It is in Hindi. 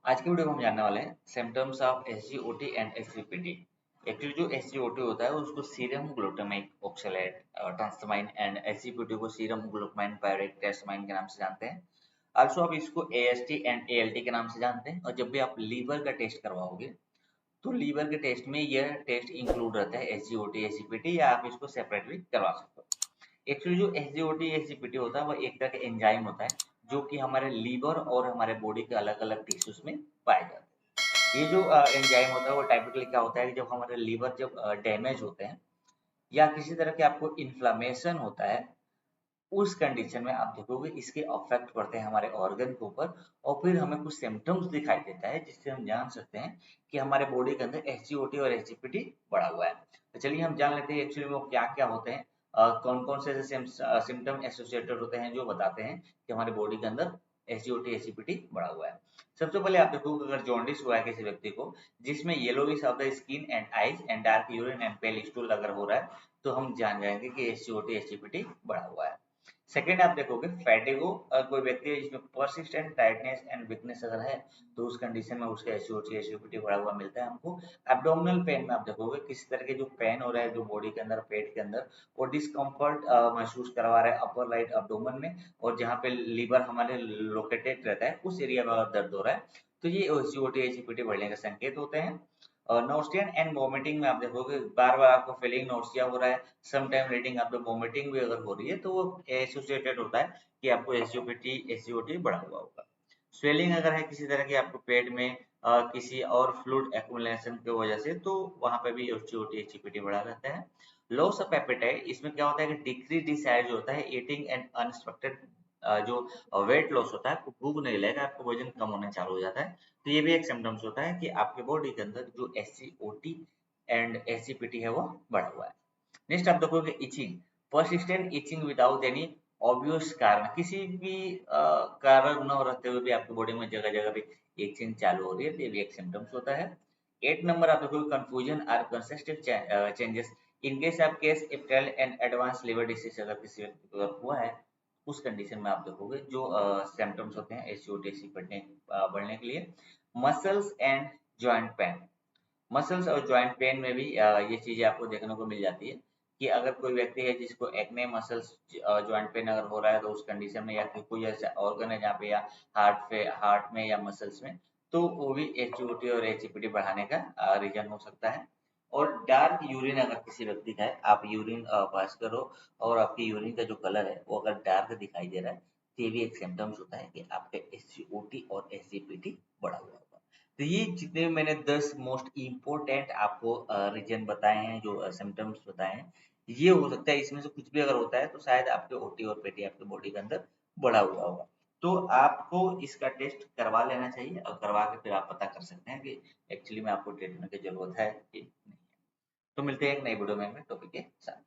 आज की वीडियो में हम जानने वाले हैं symptoms of SGOT and SGPT. Actually जो एसजीओटी होता है उसको serum glutamic oxalate transamine and SGPT को सीरम ग्लूटामाइन पायरेट ट्रांसमाइन के नाम से जानते हैं। आल्सो आप इसको एएसटी एंड एएलटी के नाम से जानते हैं। और जब भी आप लीवर का टेस्ट करवाओगे तो लीवर के टेस्ट में यह टेस्ट इंक्लूड रहता है एसजीओटी एसजीपीटी, या आप इसको सेपरेट भी करवा सकते हो। एक्चुअली जो एसजीओटी एसजीपीटी होता है वो एक तरह का एंजाइम होता है जो कि हमारे लीवर और हमारे बॉडी के अलग अलग टिश्यूज में पाए जाते हैं। ये जो एंजाइम होता है वो टाइपिकली क्या होता है कि जब हमारे लीवर जब डैमेज होते हैं या किसी तरह के आपको इन्फ्लामेशन होता है, उस कंडीशन में आप देखोगे इसके अफेक्ट पड़ते हैं हमारे ऑर्गन के ऊपर, और फिर हमें कुछ सिम्टम्स दिखाई देता है जिससे हम जान सकते हैं कि हमारे बॉडी के अंदर एसजीओटी और एसजीपीटी बढ़ा हुआ है। तो चलिए हम जान लेते हैं एक्चुअली वो क्या क्या होते हैं, कौन कौन से सिम्टम एसोसिएटेड होते हैं जो बताते हैं कि हमारे बॉडी के अंदर एसजीओटी एसजीपीटी बढ़ा हुआ है। सबसे पहले आप देखोगे अगर जॉन्डिस हुआ है किसी व्यक्ति को, जिसमें yellowish of the skin and eyes and dark urine and pale stool अगर हो रहा है, तो हम जान जाएंगे कि एसजीओटी एसजीपीटी बढ़ा हुआ है। सेकंड आप देखोगे फैटिगो, कोई व्यक्ति है जिसमें परसिस्टेंट टायर्डनेस एंड वीकनेस अगर है, तो उस कंडीशन में उसका एसजीओटी एसजीपीटी बढ़ा हुआ मिलता है हमको। एब्डोमिनल पेन में आप देखोगे किसी तरह के जो पेन हो रहा है जो बॉडी के अंदर पेट के अंदर, वो डिस्कम्फर्ट महसूस करवा रहा है अपर राइट एब्डोमेन में, और जहाँ पे लीवर हमारे लोकेटेड रहता है उस एरिया में अगर दर्द हो रहा है, तो ये एसजीओटी एसजीपीटी बढ़ने का संकेत होते हैं। और नोस्टियन एंड वोमिटिंग में आप देखोगे बार बार आपको फीलिंग नोसिया हो रहा है, सम टाइम रीडिंग आपको वोमिटिंग भी अगर हो रही है, तो वो एसोसिएटेड होता है कि आपको एसजीओटी एसजीओटी बढ़ा हुआ होगा। स्वेलिंग अगर है किसी तरह की आपको पेट में किसी और फ्लूइड एक्युमुलेशन की वजह से, तो वहां पे भी एसजीओटी एसजीपीटी बढ़ा रहता है। लॉस ऑफ एपेटाइट, इसमें क्या होता है कि डिक्रीज डिसाइड जो होता है ईटिंग एंड अनएक्सपेक्टेड, जो वेट लॉस होता है, आपको भूख नहीं लगेगा, आपका वजन कम होना चालू हो जाता है। तो ये भी एक सिम्टम्स होता है कि आपके बॉडी के अंदर जो एसजीओटी एंड एसजीपीटी है वो बढ़ा हुआ है। नेक्स्ट आप देखोगे itching, persistent itching without any obvious कारण, किसी भी कारण न रहते हुए भी आपकी बॉडी में जगह जगह भी इचिंग चालू हो रही है, तो ये भी एक सिम्टम्स होता है। 8 नंबर आप देखोगे confusion or consistent changes in case of case इप्टेल एंड एडवांस लिवर डिसीज, अगर किसी व्यक्ति को अगर हुआ है उस कंडीशन में आप देखोगे जो सिम्टम्स होते हैं एसजीओटी बढ़ने के लिए। Muscles and joint pain, muscles और जॉइंट पेन में भी ये चीजें आपको देखने को मिल जाती है कि अगर कोई व्यक्ति है जिसको एक्ने मसल्स जॉइंट पेन अगर हो रहा है, तो उस कंडीशन में या फिर कोई ऐसा ऑर्गन है जहाँ पे, या हार्ट में या मसल्स में, तो वो भी एचओटी और एचईपीटी बढ़ाने का रीजन हो सकता है। और डार्क यूरिन अगर किसी व्यक्ति का है, आप यूरिन पास करो और आपकी यूरिन का जो कलर है वो अगर डार्क दिखाई दे रहा है, तो ये भी एक सिम्टम्स होता है कि आपका एसजीओटी और एसजीपीटी बढ़ा हुआ होगा। तो ये जितने भी मैंने 10 मोस्ट इम्पोर्टेंट आपको रीजन बताए हैं, जो सिम्टम्स बताए हैं, ये हो सकता है इसमें से कुछ भी अगर होता है, तो शायद आपके ओटी और पेटी आपके बॉडी के अंदर बढ़ा हुआ होगा। तो आपको इसका टेस्ट करवा लेना चाहिए, और करवा के फिर आप पता कर सकते हैं कि एक्चुअली में आपको ट्रीटमेंट की जरूरत है कि नहीं। तो मिलते हैं एक नई वीडियो में टॉपिक के साथ।